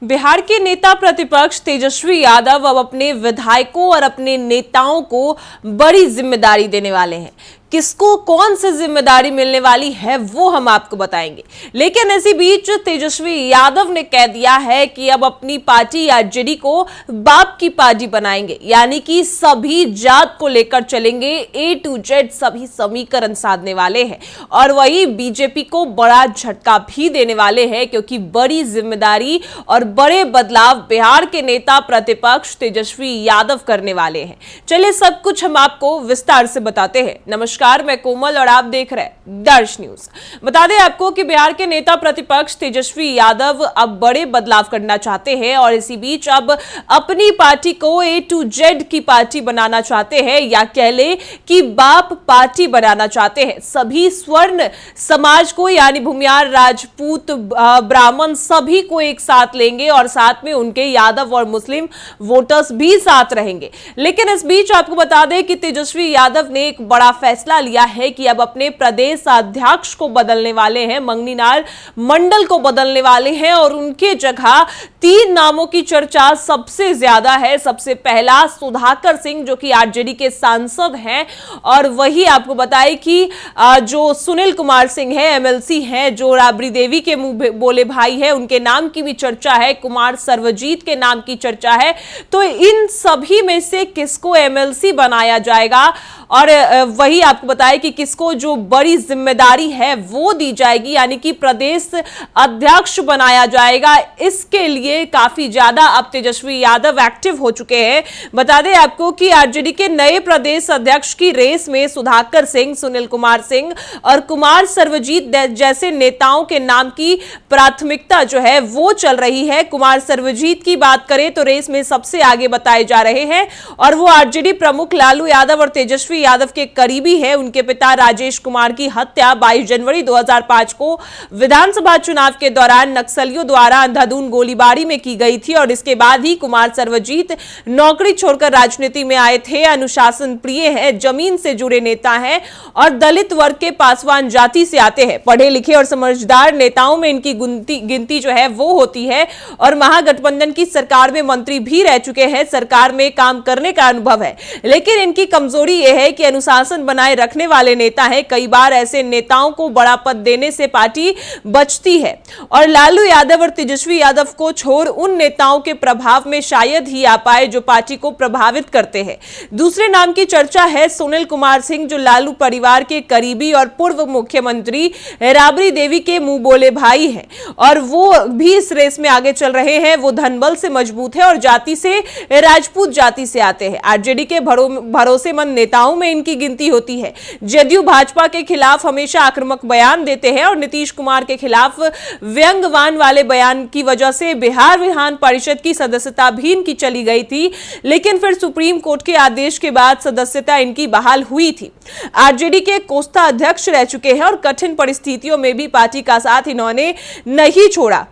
बिहार के नेता प्रतिपक्ष तेजस्वी यादव अब अपने विधायकों और अपने नेताओं को बड़ी जिम्मेदारी देने वाले हैं। किसको कौन सी जिम्मेदारी मिलने वाली है वो हम आपको बताएंगे। लेकिन इसी बीच तेजस्वी यादव ने कह दिया है कि अब अपनी पार्टी आरजेडी को बाप की पार्टी बनाएंगे, यानी कि सभी जात को लेकर चलेंगे, ए टू जेड सभी समीकरण साधने वाले हैं। और वही बीजेपी को बड़ा झटका भी देने वाले हैं, क्योंकि बड़ी जिम्मेदारी और बड़े बदलाव बिहार के नेता प्रतिपक्ष तेजस्वी यादव करने वाले हैं। चलिए सब कुछ हम आपको विस्तार से बताते हैं। नमस्कार, मैं कोमल और आप देख रहे हैं दर्श न्यूज। बता दें आपको कि बिहार के नेता प्रतिपक्ष तेजस्वी यादव अब बड़े बदलाव करना चाहते हैं और इसी बीच अब अपनी पार्टी को ए टू जेड की पार्टी बनाना चाहते हैं, या कह ले कि बाप पार्टी बनाना चाहते हैं। सभी स्वर्ण समाज को, यानी भूमियार, राजपूत, ब्राह्मण सभी को एक साथ लेंगे और साथ में उनके यादव और मुस्लिम वोटर्स भी साथ रहेंगे। लेकिन इस बीच आपको बता दें कि तेजस्वी यादव ने एक बड़ा फैसला लिया है कि अब अपने प्रदेश अध्यक्ष को बदलने वाले हैं, मंगनीलाल मंडल को बदलने वाले हैं और उनके जगह 3 नामों की चर्चा सबसे ज्यादा है। सबसे पहला सुधाकर सिंह, जो कि आरजेडी के सांसद हैं, और वही आपको बताएं कि जो सुनील कुमार सिंह है, एमएलसी हैं, जो राबड़ी देवी के मुंह बोले भाई है, उनके नाम की भी चर्चा है। कुमार सर्वजीत के नाम की चर्चा है। तो इन सभी में से किसको एमएलसी बनाया जाएगा और वही आपको बताएं कि किसको जो बड़ी जिम्मेदारी है वो दी जाएगी, यानी कि प्रदेश अध्यक्ष बनाया जाएगा। इसके लिए काफी ज्यादा अब तेजस्वी यादव एक्टिव हो चुके हैं। बता दें आपको कि आरजेडी के नए प्रदेश अध्यक्ष की रेस में सुधाकर सिंह, सुनील कुमार सिंह और कुमार सर्वजीत जैसे नेताओं के नाम की प्राथमिकता जो है वो चल रही है। कुमार सर्वजीत की बात करें तो रेस में सबसे आगे बताए जा रहे हैं और वो आरजेडी प्रमुख लालू यादव और तेजस्वी यादव के करीबी है। उनके पिता राजेश कुमार की हत्या 22 जनवरी 2005 को विधानसभा चुनाव के दौरान नक्सलियों द्वारा अंधाधुंध गोलीबारी में की गई थी और इसके बाद ही कुमार सर्वजीत नौकरी छोड़कर राजनीति में आए थे। अनुशासन प्रिय है, जमीन से जुड़े नेता हैं और दलित वर्ग के पासवान जाति से आते हैं। पढ़े लिखे और समझदार नेताओं में इनकी गिनती जो है वो होती है और महागठबंधन की सरकार में मंत्री भी रह चुके हैं। सरकार में काम करने का अनुभव है, लेकिन इनकी कमजोरी यह है कि अनुशासन बनाए रखने वाले नेता हैं। कई बार ऐसे नेताओं को बड़ा पद देने से पार्टी बचती है और लालू यादव और तेजस्वी यादव को छोड़ उन नेताओं के प्रभाव में शायद ही आ पाए जो पार्टी को प्रभावित करते हैं। दूसरे नाम की चर्चा है सुनील कुमार सिंह, जो लालू परिवार के करीबी और पूर्व मुख्यमंत्री राबड़ी देवी के मुंह बोले भाई हैं और वो भी इस रेस में आगे चल रहे हैं। वो धनबल से मजबूत है और जाति से राजपूत जाति से आते हैं। आरजेडी के भरोसेमंद नेताओं में इनकी गिनती होती है। जदयू भाजपा के खिलाफ हमेशा आक्रामक बयान देते हैं और नीतीश कुमार के खिलाफ व्यंग्यवान वाले बयान की वजह से बिहार विधान परिषद की सदस्यता भी इनकी चली गई थी, लेकिन फिर सुप्रीम कोर्ट के आदेश के बाद सदस्यता इनकी बहाल हुई थी। आरजेडी के कोस्ता अध्यक्ष रह चुके हैं और कठिन परिस्थितियों में भी पार्टी का साथ इन्होंने नहीं छोड़ा।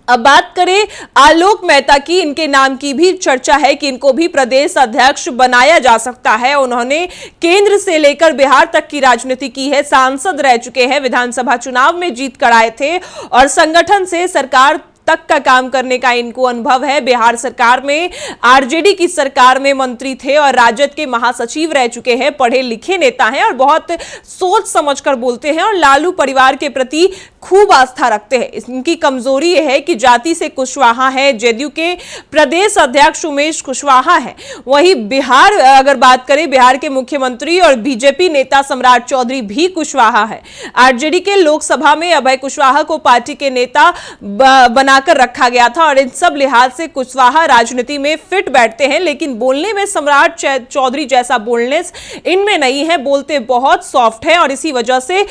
अब बात करें आलोक मेहता की, इनके नाम की भी चर्चा है कि इनको भी प्रदेश अध्यक्ष बनाया जा सकता है। उन्होंने केंद्र से लेकर बिहार तक की राजनीति की है, सांसद रह चुके हैं, विधानसभा चुनाव में जीत कर आए थे और संगठन से सरकार तक का काम करने का इनको अनुभव है। बिहार सरकार में, आरजेडी की सरकार में मंत्री थे और राजद के महासचिव रह चुके हैं। पढ़े लिखे नेता हैं और बहुत सोच समझकर बोलते हैं और लालू परिवार के प्रति खूब आस्था रखते हैं। इनकी कमजोरी यह है कि जाति से कुशवाहा है। जदयू के प्रदेश अध्यक्ष उमेश कुशवाहा है। वहीं बिहार अगर बात करें, बिहार के मुख्यमंत्री और बीजेपी नेता सम्राट चौधरी भी कुशवाहा है। आरजेडी के लोकसभा में अभय कुशवाहा को पार्टी के नेता बनाकर रखा गया था और इन सब लिहाज से कुशवाहा राजनीति में फिट बैठते हैं, लेकिन बोलने में सम्राट चौधरी जैसा बोलनेस इनमें नहीं है। बोलते बहुत सॉफ्ट है और इसी वजह से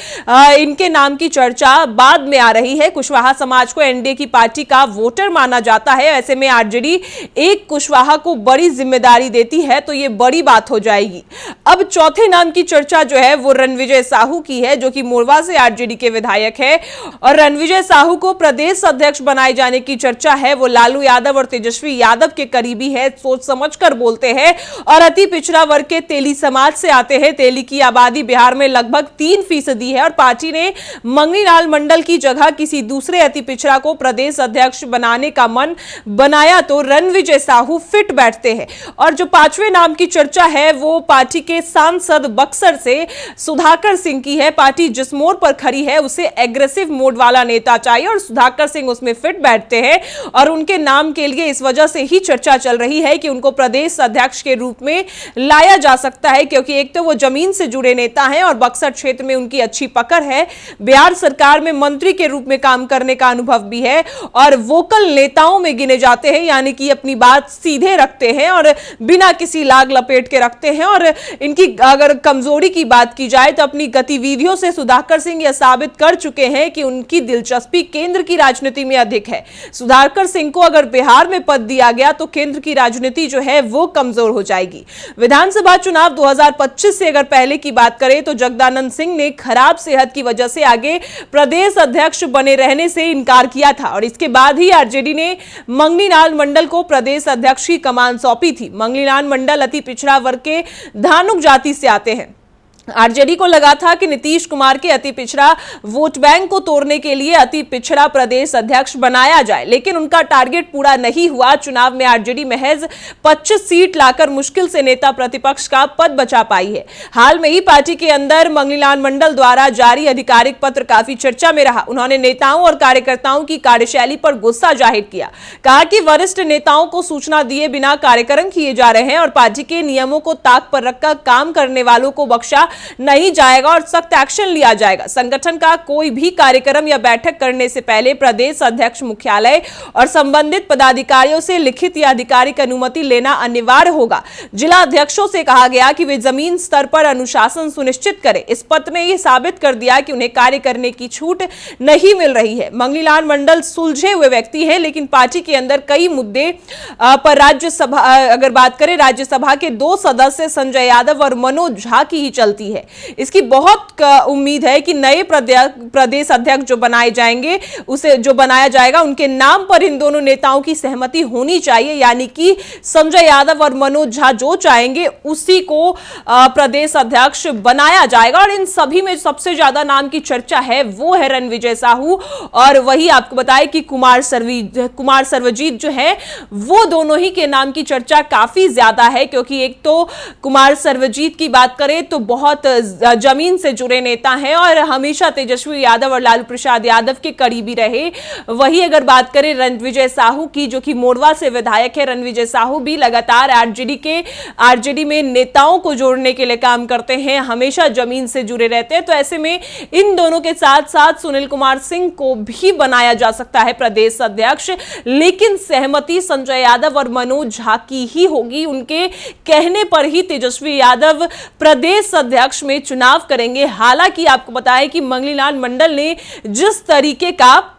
इनके नाम की चर्चा बाद में आ रही है। कुशवाहा समाज को एनडीए की पार्टी का वोटर माना जाता है। ऐसे में आरजेडी एक कुशवाहा को बड़ी जिम्मेदारी देती है तो यह बड़ी बात हो जाएगी। अब चौथे नाम की चर्चा जो है वो रणविजय साहू की है, जो कि मोरवा से आरजेडी के विधायक है और रणविजय साहू को प्रदेश अध्यक्ष बनाए जाने की चर्चा है। वो लालू यादव और तेजस्वी यादव के करीबी है, सोच समझकर बोलते हैं और अति पिछड़ा वर्ग के तेली समाज से आते हैं। तेली की आबादी बिहार में लगभग 3% है और पार्टी ने मंगनीलाल मंडल मंडल की जगह किसी दूसरे अति पिछड़ा को प्रदेश अध्यक्ष बनाने का मन बनाया तो रणविजय साहू फिट बैठते हैं। और जो पांचवें नाम की चर्चा है वो पार्टी के सांसद बक्सर से सुधाकर सिंह की है। पार्टी जिस मोड़ पर खड़ी है उसे एग्रेसिव मोड वाला नेता चाहिए और सुधाकर सिंह उसमें फिट बैठते हैं और उनके नाम के लिए इस वजह से ही चर्चा चल रही है कि उनको प्रदेश अध्यक्ष के रूप में लाया जा सकता है, क्योंकि एक तो वो जमीन से जुड़े नेता हैं और बक्सर क्षेत्र में उनकी अच्छी पकड़ है, बिहार सरकार में मंत्री के रूप में काम करने का अनुभव भी है और वोकल नेताओं में गिने जाते हैं, यानी कि अपनी बात सीधे रखते हैं और बिना किसी लाग लपेट के रखते हैं। और इनकी अगर कमजोरी की बात की जाए तो अपनी गतिविधियों से सुधाकर सिंह यह साबित कर चुके हैं कि उनकी दिलचस्पी केंद्र की राजनीति में अधिक है। सुधाकर सिंह को अगर बिहार में पद दिया गया तो केंद्र की राजनीति जो है वो कमजोर हो जाएगी। विधानसभा चुनाव 2025 से अगर पहले की बात करें तो जगदानंद सिंह ने खराब सेहत की वजह से आगे प्रदेश अध्यक्ष बने रहने से इनकार किया था और इसके बाद ही आरजेडी ने मंगनीलाल मंडल को प्रदेश अध्यक्ष की कमान सौंपी थी। मंगनीलाल मंडल अति पिछड़ा वर्ग के धानुक जाति से आते हैं। आरजेडी को लगा था कि नीतीश कुमार के अति पिछड़ा वोट बैंक को तोड़ने के लिए अति पिछड़ा प्रदेश अध्यक्ष बनाया जाए, लेकिन उनका टारगेट पूरा नहीं हुआ। चुनाव में आरजेडी महज 25 सीट लाकर मुश्किल से नेता प्रतिपक्ष का पद बचा पाई है। हाल में ही पार्टी के अंदर मंगनीलाल मंडल द्वारा जारी आधिकारिक पत्र काफी चर्चा में रहा। उन्होंने नेताओं और कार्यकर्ताओं की कार्यशैली पर गुस्सा जाहिर किया, कहा कि वरिष्ठ नेताओं को सूचना दिए बिना कार्यक्रम किए जा रहे हैं और पार्टी के नियमों को ताक पर रखकर काम करने वालों को बख्शा नहीं जाएगा और सख्त एक्शन लिया जाएगा। संगठन का कोई भी कार्यक्रम या बैठक करने से पहले प्रदेश अध्यक्ष मुख्यालय और संबंधित पदाधिकारियों से लिखित या आधिकारिक अनुमति लेना अनिवार्य होगा। जिला अध्यक्षों से कहा गया कि वे जमीन स्तर पर अनुशासन सुनिश्चित करें। इस पत्र में यह साबित कर दिया कि उन्हें कार्य करने की छूट नहीं मिल रही है। मंगनीलाल मंडल सुलझे हुए व्यक्ति है, लेकिन पार्टी के अंदर कई मुद्दे पर राज्यसभा अगर बात करें राज्यसभा के 2 सदस्य संजय यादव और मनोज झा की ही चलती है। इसकी बहुत उम्मीद है कि नए प्रदेश अध्यक्ष जो बनाए जाएंगे उसे जो बनाया जाएगा उनके नाम पर इन दोनों नेताओं की सहमति होनी चाहिए, यानी कि संजय यादव और मनोज झा जो चाहेंगे उसी को प्रदेश अध्यक्ष बनाया जाएगा। और इन सभी में सबसे ज्यादा नाम की चर्चा है वो है रणविजय साहू और वही आपको बताएं कि कुमार सर्वजीत जो है वो दोनों ही के नाम की चर्चा काफी ज्यादा है, क्योंकि एक तो कुमार सर्वजीत की बात करें तो बहुत जमीन से जुड़े नेता हैं और हमेशा तेजस्वी यादव और लालू प्रसाद यादव के करीबी रहे। वही अगर बात करें रणविजय साहू की जो कि मोरवा से विधायक है, रणविजय साहू भी लगातार आरजेडी में नेताओं को जोड़ने के लिए काम करते हैं, हमेशा जमीन से जुड़े रहते हैं। तो ऐसे में इन दोनों के साथ साथ सुनील कुमार सिंह को भी बनाया जा सकता है प्रदेश अध्यक्ष, लेकिन सहमति संजय यादव और मनोज झा की ही होगी। उनके कहने पर ही तेजस्वी यादव प्रदेश अध्यक्ष में चुनाव करेंगे। हालांकि आपको बताएं कि मंगनीलाल मंडल ने जिस तरीके का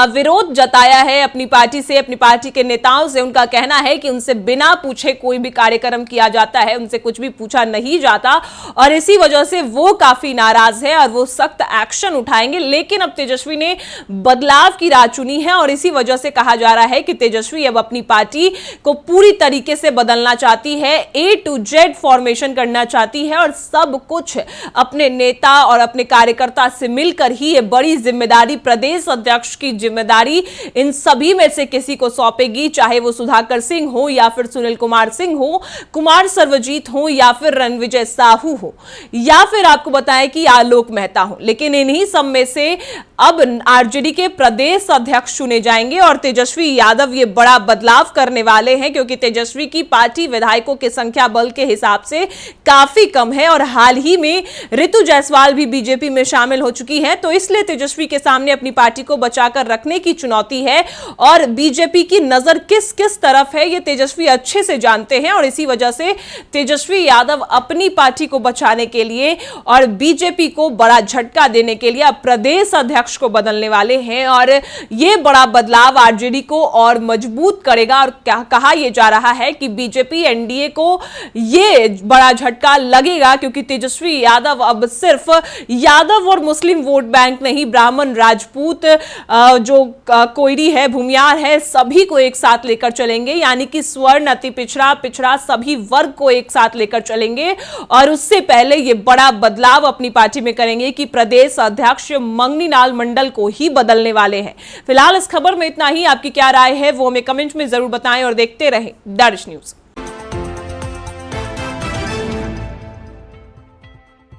विरोध जताया है अपनी पार्टी से, अपनी पार्टी के नेताओं से, उनका कहना है कि उनसे बिना पूछे कोई भी कार्यक्रम किया जाता है, उनसे कुछ भी पूछा नहीं जाता और इसी वजह से वो काफी नाराज है और वो सख्त एक्शन उठाएंगे। लेकिन अब तेजस्वी ने बदलाव की राह चुनी है और इसी वजह से कहा जा रहा है कि तेजस्वी अब अपनी पार्टी को पूरी तरीके से बदलना चाहती है, A to Z फॉर्मेशन करना चाहती है और सब कुछ अपने नेता और अपने कार्यकर्ता से मिलकर ही ये बड़ी जिम्मेदारी प्रदेश अध्यक्ष की जिम्मेदारी इन सभी में से किसी को सौंपेगी, चाहे वो सुधाकर सिंह हो या फिर सुनील कुमार सिंह हो, कुमार सर्वजीत हो या फिर रणविजय साहू हो या फिर आपको बताएं कि आलोक मेहता हो। लेकिन इन्हीं सब में से अब आरजेडी के प्रदेश अध्यक्ष चुने जाएंगे और तेजस्वी यादव ये बड़ा बदलाव करने वाले हैं, क्योंकि तेजस्वी की पार्टी विधायकों के संख्या बल के हिसाब से काफी कम है और हाल ही में ऋतु जायसवाल भी बीजेपी में शामिल हो चुकी है। तो इसलिए तेजस्वी के सामने अपनी पार्टी को बचाकर रखने की चुनौती है और बीजेपी की नजर किस किस तरफ है ये तेजस्वी अच्छे से जानते हैं और इसी वजह से तेजस्वी यादव अपनी पार्टी को बचाने के लिए और बीजेपी को बड़ा झटका देने के लिए अब प्रदेश अध्यक्ष को बदलने वाले हैं और यह बड़ा बदलाव आरजेडी को और मजबूत करेगा। और क्या कहा यह जा रहा है कि बीजेपी एनडीए को यह बड़ा झटका लगेगा, क्योंकि तेजस्वी यादव अब सिर्फ यादव और मुस्लिम वोट बैंक नहीं, ब्राह्मण, राजपूत, जो कोयरी है, भूमियार है, सभी को एक साथ लेकर चलेंगे, यानी कि स्वर्ण, अति पिछड़ा, पिछड़ा, सभी वर्ग को एक साथ लेकर चलेंगे। और उससे पहले ये बड़ा बदलाव अपनी पार्टी में करेंगे कि प्रदेश अध्यक्ष मंगनी लाल मंडल को ही बदलने वाले हैं। फिलहाल इस खबर में इतना ही। आपकी क्या राय है वो हमें कमेंट में जरूर बताएं और देखते रहें द न्यूज।